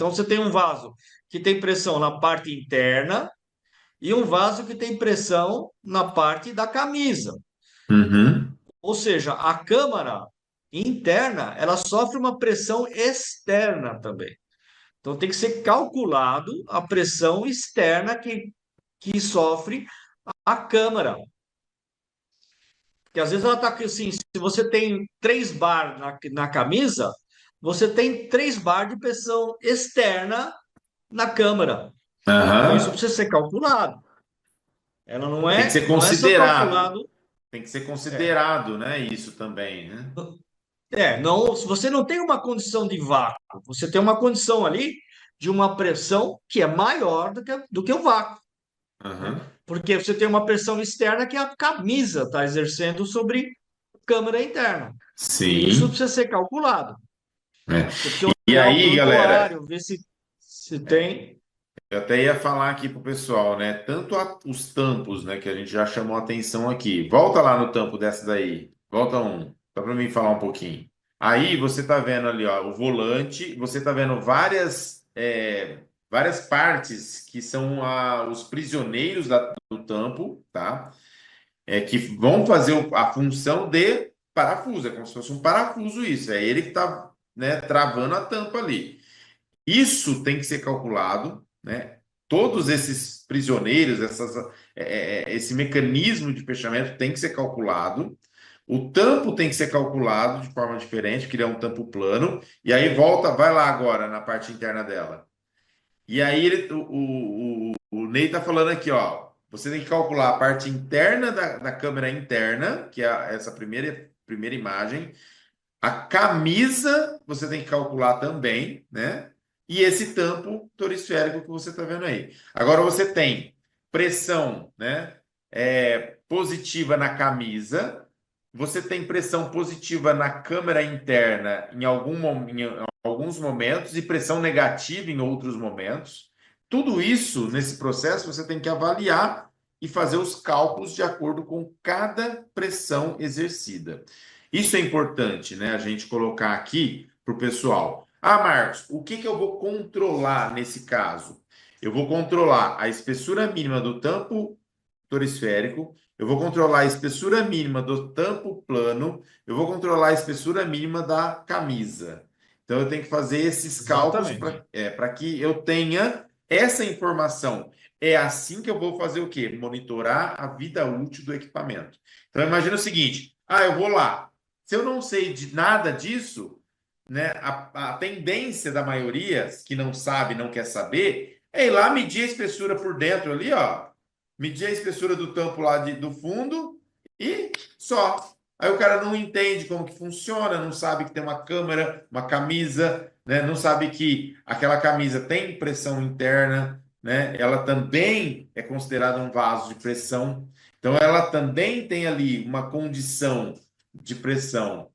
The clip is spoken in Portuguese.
Então você tem um vaso que tem pressão na parte interna e um vaso que tem pressão na parte da camisa. Uhum. Ou seja, a câmara interna, ela sofre uma pressão externa também. Então tem que ser calculado a pressão externa que sofre a câmara. Porque às vezes ela está assim, se você tem 3 bar na camisa, você tem 3 bar de pressão externa na câmara. Então isso Aham. precisa ser calculado. Ela não Tem que é, ser não é só considerado. calculado. Tem que ser É, considerado, né? Isso também, né? não, se você não tem uma condição de vácuo, você tem uma condição ali de uma pressão que é maior do que o vácuo, né? Aham. Porque você tem uma pressão externa que a camisa está exercendo sobre a câmara interna. E isso Sim. precisa ser calculado. É. Você precisa E olhar o aí, galera, prontuário, ver se tem. eu até ia falar aqui pro pessoal, né? Tanto os tampos, né, que a gente já chamou a atenção aqui. Volta lá no tampo dessa daí. Volta um, só para mim falar um pouquinho. Aí você tá vendo ali, ó, o volante. Você tá vendo várias partes que são os prisioneiros do tampo, tá? Que vão fazer a função de parafuso. É como se fosse um parafuso isso. É ele que tá, né, travando a tampa ali. Isso tem que ser calculado, né? Todos esses prisioneiros, esse mecanismo de fechamento tem que ser calculado. O tampo tem que ser calculado de forma diferente, porque ele é um tampo plano. E aí volta, vai lá agora na parte interna dela. E aí o Ney está falando aqui, ó. Você tem que calcular a parte interna da câmera interna, que é essa primeira imagem. A camisa você tem que calcular também, né? E esse tampo torisférico que você está vendo aí. Agora você tem pressão, né? Positiva na camisa. Você tem pressão positiva na câmara interna em alguns momentos e pressão negativa em outros momentos. Tudo isso nesse processo você tem que avaliar e fazer os cálculos de acordo com cada pressão exercida. Isso é importante, né? A gente colocar aqui para o pessoal. Ah, Marcos, o que que eu vou controlar nesse caso? Eu vou controlar a espessura mínima do tampo torisférico, eu vou controlar a espessura mínima do tampo plano, eu vou controlar a espessura mínima da camisa. Então eu tenho que fazer esses cálculos Exatamente. para que eu tenha essa informação. É assim que eu vou fazer o quê? Monitorar a vida útil do equipamento. Então imagina o seguinte: eu vou lá. Se eu não sei de nada disso, né, a tendência da maioria que não sabe, não quer saber, é ir lá medir a espessura por dentro ali, ó. Medir a espessura do tampo lá do fundo e só. Aí o cara não entende como que funciona, não sabe que tem uma câmera, uma camisa, né? Não sabe que aquela camisa tem pressão interna, né? Ela também é considerada um vaso de pressão. Então ela também tem ali uma condição de pressão